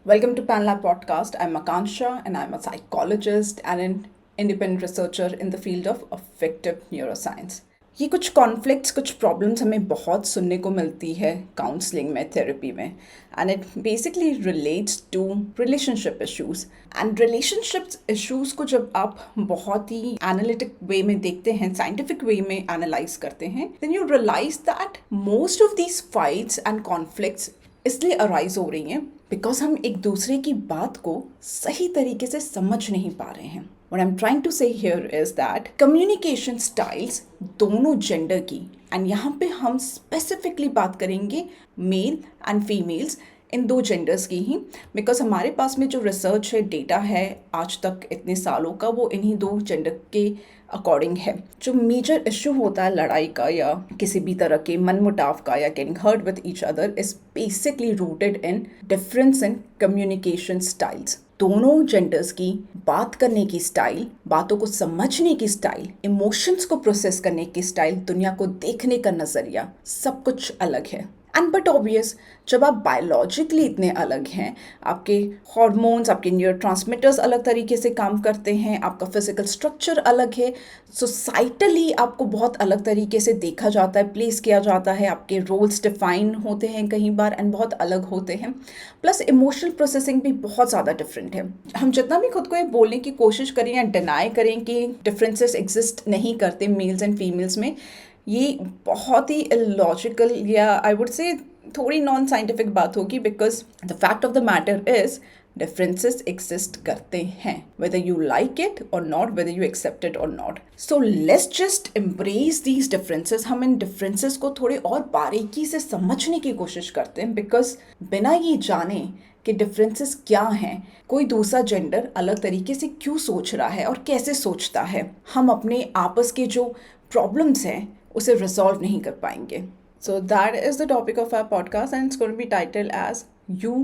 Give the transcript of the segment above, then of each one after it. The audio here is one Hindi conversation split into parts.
Welcome to PanLab Podcast. I'm Akansha and I'm a psychologist and an independent researcher in the field of affective neuroscience. ये कुछ कॉन्फ्लिक्ट्स कुछ प्रॉब्लम्स हमें बहुत सुनने को मिलती है काउंसलिंग में थेरेपी में and it basically relates to relationship issues and relationships issues को जब आप बहुत ही एनालिटिक वे में देखते हैं साइंटिफिक वे में एनालाइज करते हैं then you realise that most of these fights and conflicts इसलिए अराइज हो रही हैं बिकॉज हम एक दूसरे की बात को सही तरीके से समझ नहीं पा रहे हैं. What I'm trying to say here is that communication styles दोनों जेंडर की एंड यहाँ पे हम स्पेसिफिकली बात करेंगे मेल एंड फीमेल्स इन दो जेंडर्स की ही बिकॉज हमारे पास में जो रिसर्च है डेटा है आज तक इतने सालों का वो इन्हीं दो जेंडर के अकॉर्डिंग है. जो मेजर इशू होता है लड़ाई का या किसी भी तरह के मनमुटाव का या getting hurt with each other is basically rooted in difference in communication styles. दोनों जेंडर्स की बात करने की स्टाइल, बातों को समझने की स्टाइल, इमोशंस को प्रोसेस करने की स्टाइल, दुनिया को देखने का नजरिया सब कुछ अलग है. एंड बट ऑब्वियस जब आप बायोलॉजिकली इतने अलग हैं, आपके हार्मोन्स, आपके न्यूरोट्रांसमीटर्स अलग तरीके से काम करते हैं, आपका फिजिकल स्ट्रक्चर अलग है, सोसाइटली आपको बहुत अलग तरीके से देखा जाता है, प्लेस किया जाता है, आपके रोल्स डिफाइन होते हैं कई बार एंड बहुत अलग होते हैं. प्लस इमोशनल प्रोसेसिंग भी बहुत ज़्यादा डिफरेंट है. हम जितना भी खुद को ये बोलने की कोशिश करें या डिनाई करें कि डिफरेंसेस एग्जिस्ट नहीं करते मेल्स एंड फीमेल्स में, ये बहुत ही इलॉजिकल या आई वुड से थोड़ी नॉन साइंटिफिक बात होगी because the fact of the matter is differences exist करते हैं वेदर यू लाइक इट और not, whether you accept it और not. So let's just embrace these differences. हम इन डिफरेंसेस को थोड़े और बारीकी से समझने की कोशिश करते हैं बिकॉज बिना ये जाने कि डिफरेंसेस क्या हैं, कोई दूसरा जेंडर अलग तरीके से क्यों सोच रहा है और कैसे सोचता है, हम अपने आपस के जो प्रॉब्लम्स हैं उसे रिजॉल्व नहीं कर पाएंगे. So that is the topic of our podcast and it's going to be title as you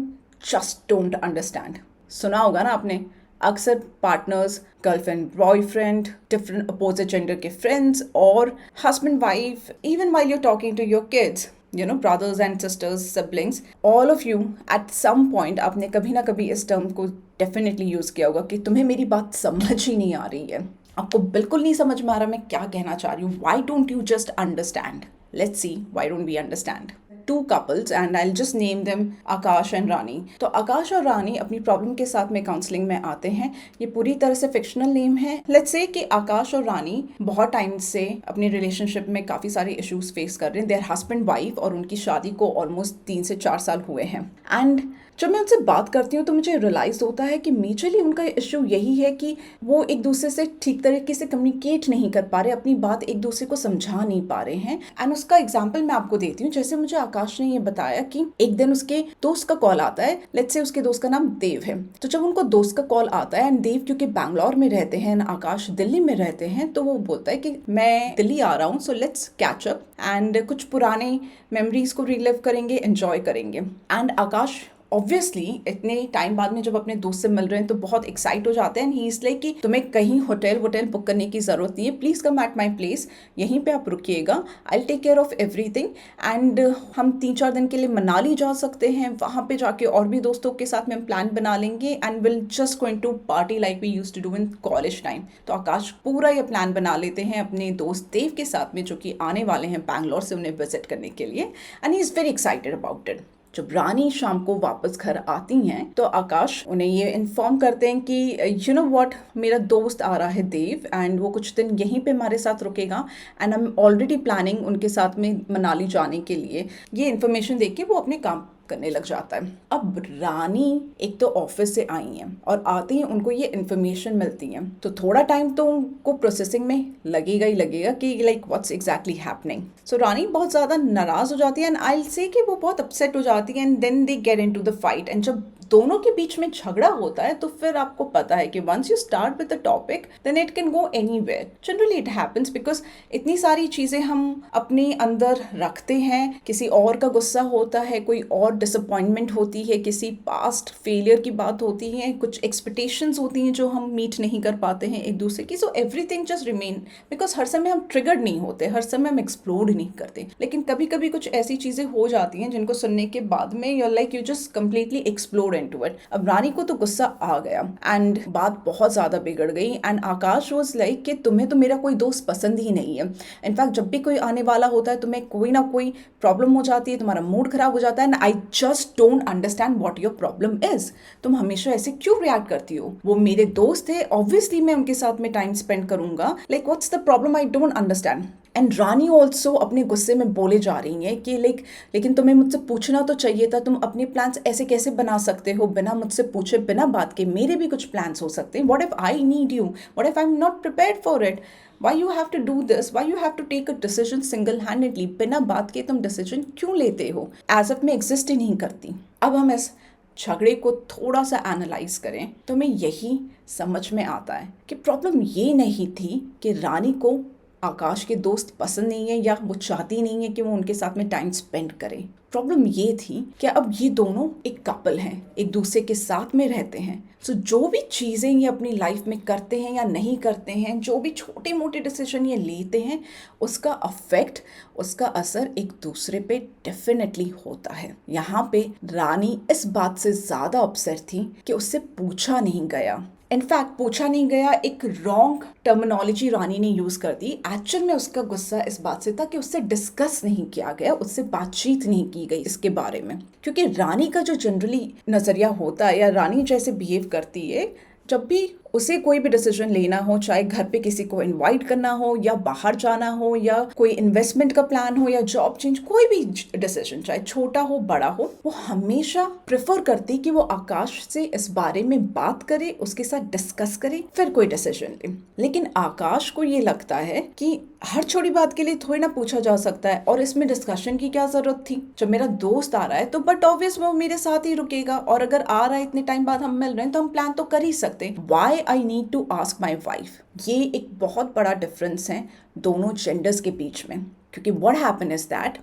just don't understand. सुना होगा ना आपने, अक्सर partners, girlfriend boyfriend, different opposite gender के फ्रेंड्स और husband wife, even while you talking to your kids, you know, brothers and sisters, siblings, all of you at some point आपने कभी ना कभी इस टर्म को डेफिनेटली यूज़ किया होगा कि तुम्हें मेरी बात समझ ही नहीं आ रही है, आपको बिल्कुल नहीं समझ में आ रहा मैं क्या कहना चाह रही हूँ. Why don't you just understand? Let's see, why don't we understand? Two couples and I'll just name them Akash and रानी. तो आकाश और रानी अपनी प्रॉब्लम के साथ में काउंसलिंग में आते हैं. ये पूरी तरह से फिक्शनल नेम है. लेट्स से कि आकाश और रानी बहुत टाइम से अपनी रिलेशनशिप में काफ़ी सारे इश्यूज फेस कर रहे हैं. देयर हस्बैंड वाइफ और उनकी शादी को ऑलमोस्ट 3 से 4 साल हुए हैं. एंड जब मैं उनसे बात करती हूँ तो मुझे रियलाइज होता है कि मेजरली उनका इश्यू यही है कि वो एक दूसरे से ठीक तरीके से कम्युनिकेट नहीं कर पा रहे, अपनी बात एक दूसरे को समझा नहीं पा रहे हैं. एंड उसका एग्जाम्पल मैं आपको देती हूँ. जैसे मुझे आकाश ने ये बताया कि एक दिन उसके दोस्त का कॉल आता है. लेट्स से उसके दोस्त का नाम देव है. तो जब उनको दोस्त का कॉल आता है एंड देव क्योंकि बैंगलोर में रहते हैं, आकाश दिल्ली में रहते हैं, तो वो बोलता है कि मैं दिल्ली आ रहा हूँ, so let's catch up and कुछ पुराने मेमोरीज को रिलिव करेंगे, एंजॉय करेंगे. एंड आकाश ऑब्वियसली इतने टाइम बाद में जब अपने दोस्त से मिल रहे हैं तो बहुत एक्साइट हो जाते हैं. एंड ही इज लाइक कि तुम्हें कहीं होटल बुक करने की ज़रूरत नहीं है, please come at my place, यहीं पे आप रुकिएगा, I will take care of everything. And हम 3-4 दिन के लिए मनाली जा सकते हैं, वहाँ पे जाके और भी दोस्तों के साथ में हम प्लान बना लेंगे and will just going to party like we used to do in college time. तो आकाश पूरा ये प्लान बना लेते हैं अपने दोस्त देव के साथ में जो कि आने वाले हैं बैंगलोर से उन्हें विजिट करने के लिए. And he is very excited about it. जब रानी शाम को वापस घर आती हैं तो आकाश उन्हें ये इन्फॉर्म करते हैं कि यू नो व्हाट, मेरा दोस्त आ रहा है देव एंड वो कुछ दिन यहीं पे हमारे साथ रुकेगा and I am already planning उनके साथ में मनाली जाने के लिए. ये इन्फॉर्मेशन देख के वो अपने काम करने लग जाता है. अब रानी एक तो ऑफिस से आई हैं और आते ही उनको ये इन्फॉर्मेशन मिलती है तो थोड़ा टाइम तो उनको प्रोसेसिंग में लगेगा ही लगेगा कि लाइक व्हाट्स एग्जैक्टली हैपनिंग. सो रानी बहुत ज़्यादा नाराज़ हो जाती है एंड आई विल से कि वो बहुत अपसेट हो जाती है and then they get into the fight. And जब दोनों के बीच में झगड़ा होता है तो फिर आपको पता है कि once you start with the topic then it can go anywhere. Generally it happens because इतनी सारी चीज़ें हम अपने अंदर रखते हैं. किसी और का गुस्सा होता है, कोई और डिसअपॉइंटमेंट होती है, किसी पास्ट फेलियर की बात होती है, कुछ एक्सपेक्टेशंस होती हैं जो हम मीट नहीं कर पाते हैं एक दूसरे की. So everything just remain because हर समय हम ट्रिगर्ड नहीं होते, हर समय हम एक्सप्लोर नहीं करते. लेकिन कभी कभी कुछ ऐसी चीज़ें हो जाती हैं जिनको सुनने के बाद में you are like you just completely explore into it. अब रानी को तो गुस्सा आ गया एंड बात बहुत ज्यादा बिगड़ गई एंड आकाश वाज लाइक कि तुम्हें तो मेरा कोई दोस्त पसंद ही नहीं है। इनफैक्ट जब भी कोई आने वाला होता है तुम्हें कोई ना कोई प्रॉब्लम हो जाती है, तुम्हारा मूड खराब हो जाता है and I just don't understand what your problem is. तुम हमेशा ऐसे क्यों रिएक्ट करती हो? वो मेरे दोस्त है, ऑब्वियसली मैं उनके साथ में टाइम स्पेंड करूंगा, like what's the problem, I don't understand. And Rani also अपने गुस्से में बोले जा रही है कि लेकिन तुम्हें मुझसे पूछना तो चाहिए था, तुम अपने प्लान्स ऐसे कैसे बना सकते हो बिना मुझसे पूछे, बिना बात के? मेरे भी कुछ प्लान्स हो सकते हैं। What if I need you? What if I am not prepared for it? Why you have to do this? Why you have to take a decision single handedly? बिना बात के तुम डिसीजन क्यों लेते हो? एज इफ मैं एग्जिस्ट ही नहीं करती। अब हम इस झगड़े को थोड़ा सा एनालाइज करें तो हमें यही समझ में आता है कि प्रॉब्लम ये नहीं थी कि रानी को आकाश के दोस्त पसंद नहीं है या वो चाहती नहीं है कि वो उनके साथ में टाइम स्पेंड करे। प्रॉब्लम ये थी कि अब ये दोनों एक कपल हैं, एक दूसरे के साथ में रहते हैं। सो जो भी चीज़ें ये अपनी लाइफ में करते हैं या नहीं करते हैं, जो भी छोटे मोटे डिसीजन ये लेते हैं, उसका अफेक्ट, उसका असर एक दूसरे पे डेफिनेटली होता है। यहाँ पे रानी इस बात से ज़्यादा अपसेट थी कि उससे पूछा नहीं गया। इनफैक्ट पूछा नहीं गया एक रॉन्ग टर्मिनोलॉजी रानी ने यूज कर दी। एक्चुअल में उसका गुस्सा इस बात से था कि उससे डिस्कस नहीं किया गया, उससे बातचीत नहीं की गई इसके बारे में। क्योंकि रानी का जो जनरली नजरिया होता है या रानी जैसे बिहेव करती है, जब भी उसे कोई भी डिसीजन लेना हो, चाहे घर पे किसी को इनवाइट करना हो या बाहर जाना हो या कोई इन्वेस्टमेंट का प्लान हो या जॉब चेंज, कोई भी डिसीजन चाहे छोटा हो बड़ा हो, वो हमेशा प्रेफर करती कि वो आकाश से इस बारे में बात करे, उसके साथ डिस्कस करे, फिर कोई डिसीजन ले। लेकिन आकाश को ये लगता है कि हर छोटी बात के लिए थोड़ी ना पूछा जा सकता है और इसमें डिस्कशन की क्या जरूरत थी? जब मेरा दोस्त आ रहा है तो बट ऑब्वियस वो मेरे साथ ही रुकेगा, और अगर आ रहा है इतने टाइम बाद हम मिल रहे हैं तो हम प्लान तो कर ही सकते हैं। Why I need to ask my wife? ये एक बहुत बड़ा डिफरेंस है दोनों जेंडर्स के बीच में। क्योंकि what happen is that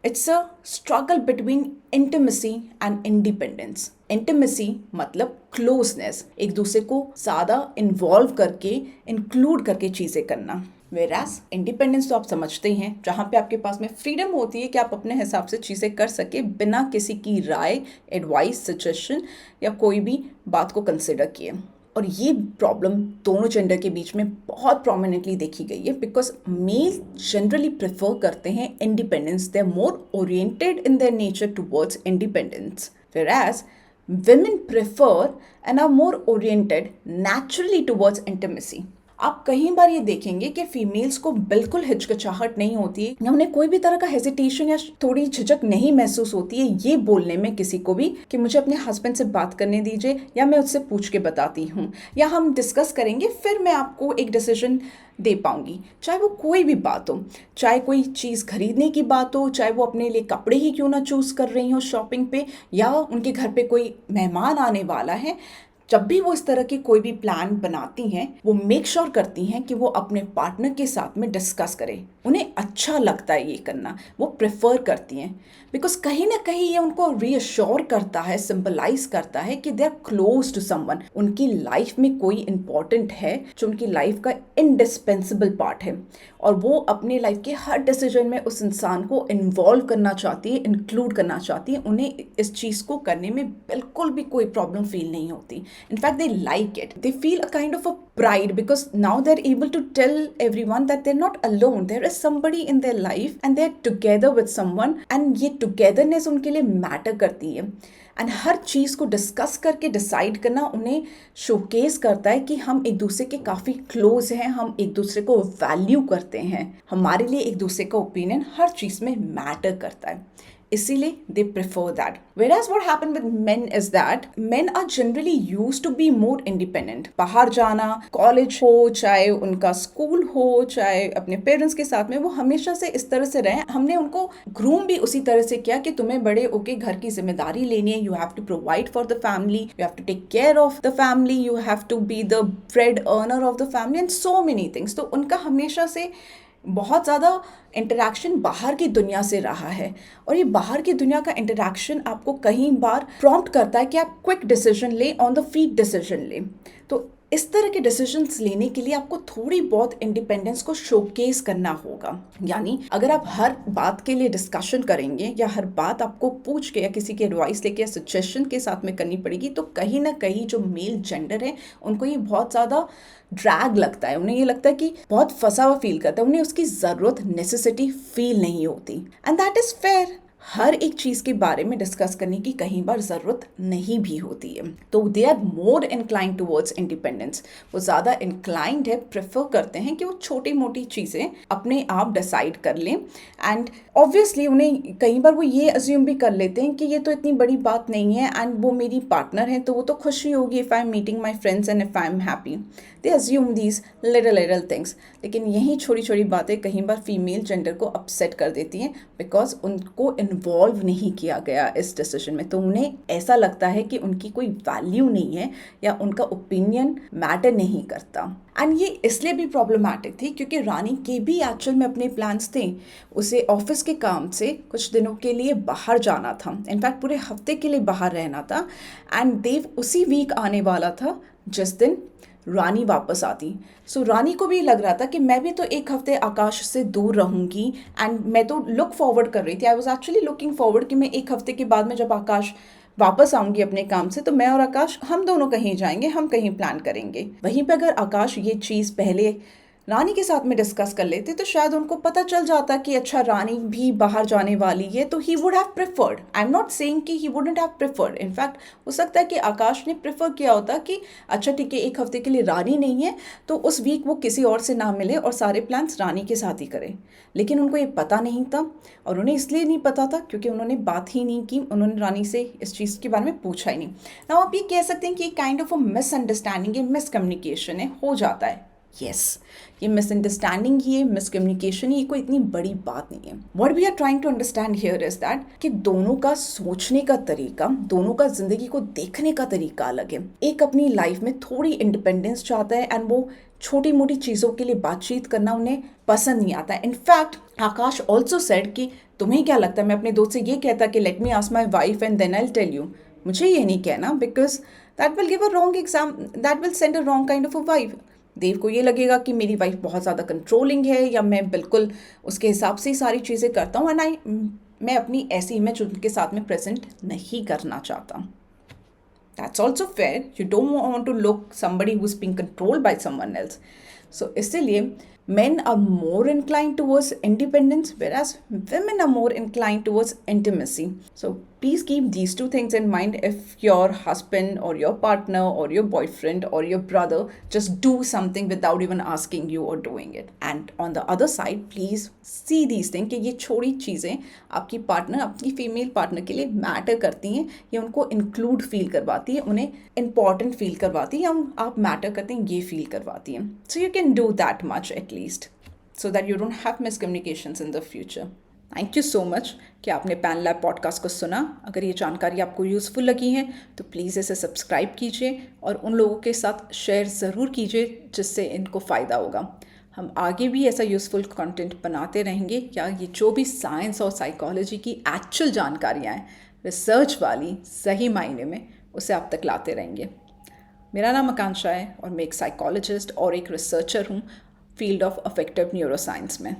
it's a struggle between intimacy and independence. Intimacy मतलब क्लोजनेस, एक दूसरे को ज्यादा इन्वॉल्व करके, इंक्लूड करके चीजें करना। वेराज इंडिपेंडेंस तो आप समझते ही हैं, जहाँ पे आपके पास में फ्रीडम होती है कि आप अपने हिसाब से चीज़ें कर सके बिना किसी की राय, एडवाइस, सजेशन या कोई भी बात को कंसिडर किए। और ये प्रॉब्लम दोनों जेंडर के बीच में बहुत प्रोमिनेंटली देखी गई है, बिकॉज मेल जनरली प्रेफर करते हैं independence, they are more oriented in their nature towards independence, whereas women prefer and are more oriented naturally towards intimacy। आप कई बार ये देखेंगे कि फीमेल्स को बिल्कुल हिचकिचाहट नहीं होती है या उन्हें कोई भी तरह का हेजिटेशन या थोड़ी झिझक नहीं महसूस होती है ये बोलने में किसी को भी कि मुझे अपने हस्बैंड से बात करने दीजिए या मैं उससे पूछ के बताती हूँ या हम डिस्कस करेंगे, फिर मैं आपको एक डिसीजन दे पाऊंगी। चाहे वो कोई भी बात हो, चाहे कोई चीज़ खरीदने की बात हो, चाहे वो अपने लिए कपड़े ही क्यों ना चूज़ कर रही हो शॉपिंग पे, या उनके घर पे कोई मेहमान आने वाला है, जब भी वो इस तरह की कोई भी प्लान बनाती हैं, वो मेक श्योर करती हैं कि वो अपने पार्टनर के साथ में डिस्कस करें। उन्हें अच्छा लगता है ये करना, वो प्रेफर करती हैं, बिकॉज कहीं ना कहीं ये उनको रीअश्योर करता है, सिंबलाइज करता है कि they are close to someone. उनकी लाइफ में कोई इंपॉर्टेंट है जो उनकी लाइफ का इंडिस्पेंसिबल पार्ट है, और वो अपने लाइफ के हर डिसीजन में उस इंसान को इन्वॉल्व करना चाहती है, इंक्लूड करना चाहती है। उन्हें इस चीज़ को करने में बिल्कुल भी कोई प्रॉब्लम फील नहीं होती। In fact, they like it. They feel a kind of a pride because now they're able to tell everyone that they're not alone. There is somebody in their life and they're together with someone, and ये togetherness उनके लिए matter करती है। एंड हर चीज़ को डिस्कस करके डिसाइड करना उन्हें शोकेस करता है कि हम एक दूसरे के काफ़ी क्लोज हैं, हम एक दूसरे को वैल्यू करते हैं, हमारे लिए एक दूसरे का ओपिनियन हर चीज़ में मैटर करता है, इसीलिए they prefer that. Whereas what happened with men is that men are generally used to be more independent. बाहर जाना, कॉलेज हो, चाहे उनका स्कूल हो, चाहे अपने पेरेंट्स के साथ में, वो हमेशा से इस तरह से रहे। हमने उनको ग्रूम भी उसी तरह से किया कि तुम्हें बड़े होके घर की जिम्मेदारी लेनी है, you have to provide for the family, you have to take care of the family, you have to be the bread earner of the family and so many things. तो उनका हमेशा से बहुत ज़्यादा इंटरैक्शन बाहर की दुनिया से रहा है, और ये बाहर की दुनिया का इंटरैक्शन आपको कई बार प्रॉम्प्ट करता है कि आप क्विक डिसीजन लें, ऑन द फीट डिसीजन लें। तो इस तरह के डिसीजंस लेने के लिए आपको थोड़ी बहुत इंडिपेंडेंस को शोकेस करना होगा। यानी अगर आप हर बात के लिए डिस्कशन करेंगे या हर बात आपको पूछ के या किसी की एडवाइस लेके या सजेशन के साथ में करनी पड़ेगी, तो कहीं ना कहीं जो मेल जेंडर है उनको ये बहुत ज़्यादा ड्रैग लगता है, उन्हें ये लगता है कि बहुत फंसा हुआ फील करता है, उन्हें उसकी ज़रूरत नेसेसिटी फील नहीं होती। And that is fair. हर एक चीज़ के बारे में डिस्कस करने की कहीं बार ज़रूरत नहीं भी होती है। तो they are more inclined towards independence. वो ज़्यादा इंक्लाइंड है, प्रेफर करते हैं कि वो छोटी मोटी चीज़ें अपने आप डिसाइड कर लें। एंड ऑब्वियसली उन्हें कई बार वो ये अज्यूम भी कर लेते हैं कि ये तो इतनी बड़ी बात नहीं है एंड वो मेरी पार्टनर है तो वो तो खुशी होगी if I am meeting my friends and if I am happy. They assume these little things. लेकिन यही छोटी छोटी बातें कहीं बार फीमेल जेंडर को अपसेट कर देती हैं, बिकॉज उनको इन्वॉल्व नहीं किया गया इस डिसीजन में। तो उन्हें ऐसा लगता है कि उनकी कोई वैल्यू नहीं है या उनका ओपिनियन मैटर नहीं करता। एंड ये इसलिए भी प्रॉब्लमैटिक थी क्योंकि रानी के भी एक्चुअल में अपने प्लान्स थे। उसे ऑफिस के काम से कुछ दिनों के लिए बाहर जाना था, इनफैक्ट पूरे हफ्ते के लिए बाहर रहना था। एंड देव उसी वीक आने वाला था जिस दिन रानी वापस आती। सो रानी को भी लग रहा था कि मैं भी तो एक हफ्ते आकाश से दूर रहूंगी। एंड मैं तो लुक फॉरवर्ड कर रही थी, I was actually looking forward कि मैं एक हफ्ते के बाद में जब आकाश वापस आऊंगी अपने काम से तो मैं और आकाश हम दोनों कहीं जाएंगे, हम कहीं प्लान करेंगे। वहीं पे अगर आकाश ये चीज़ पहले रानी के साथ में डिस्कस कर लेते तो शायद उनको पता चल जाता कि अच्छा रानी भी बाहर जाने वाली है, तो he would have preferred. I am not saying कि he wouldn't have preferred, in fact हो सकता है कि आकाश ने प्रेफर किया होता कि अच्छा ठीक है एक हफ्ते के लिए रानी नहीं है तो उस वीक वो किसी और से ना मिले और सारे प्लान्स रानी के साथ ही करे। लेकिन उनको ये पता नहीं था, और उन्हें इसलिए नहीं पता था क्योंकि उन्होंने बात ही नहीं की, उन्होंने रानी से इस चीज़ के बारे में पूछा ही नहीं। ना आप ये कह सकते हैं कि काइंड ऑफ अ मिसअंडरस्टैंडिंग है, मिसकम्युनिकेशन है, हो जाता है। यस, ये मिसअंडरस्टैंडिंग ही है, मिसकम्युनिकेशन ही, कोई इतनी बड़ी बात नहीं है। What we are trying to understand here is that कि दोनों का सोचने का तरीका, दोनों का जिंदगी को देखने का तरीका अलग है। एक अपनी लाइफ में थोड़ी इंडिपेंडेंस चाहता है एंड वो छोटी मोटी चीज़ों के लिए बातचीत करना उन्हें पसंद नहीं आता है। इनफैक्ट आकाश ऑल्सो सेड कि तुम्हें क्या लगता है मैं अपने दोस्त से ये कहता कि let me ask my wife and then I will tell you. मुझे ये नहीं कहना because that will give a wrong exam, that will send a wrong kind of a wife. Dev को ये लगेगा कि मेरी वाइफ बहुत ज़्यादा कंट्रोलिंग है या मैं बिल्कुल उसके हिसाब से ही सारी चीज़ें करता हूँ एंड मैं अपनी ऐसी इमेज उनके साथ में प्रेजेंट नहीं करना चाहता। That's also fair. You don't want to look somebody who's being controlled by someone else. So इसलिए men are more inclined towards independence whereas women are more inclined towards intimacy. So please keep these two things in mind if your husband or your partner or your boyfriend or your brother just do something without even asking you or doing it. And on the other side, please see these things कि ये छोटी चीज़ें आपकी पार्टनर, आपकी फीमेल पार्टनर के लिए मैटर करती हैं, ये उनको इंक्लूड फील करवाती है, उन्हें इंपॉर्टेंट फील करवाती है, या आप मैटर करते हैं ये फील करवाती हैं। So you can do that much at least so that you don't have miscommunications in the future. Thank you so much कि आपने पैन लैब पॉडकास्ट को सुना। अगर ये जानकारी आपको यूज़फुल लगी है तो प्लीज़ इसे सब्सक्राइब कीजिए और उन लोगों के साथ शेयर ज़रूर कीजिए जिससे इनको फ़ायदा होगा। हम आगे भी ऐसा यूज़फुल कंटेंट बनाते रहेंगे, या ये जो भी साइंस और साइकोलॉजी की एक्चुअल जानकारियाँ हैं रिसर्च वाली सही मायने में, उसे आप तक लाते रहेंगे। मेरा नाम आकांक्षा है और मैं एक साइकोलॉजिस्ट और एक रिसर्चर हूँ फील्ड ऑफ अफेक्टिव न्यूरोसाइंस में।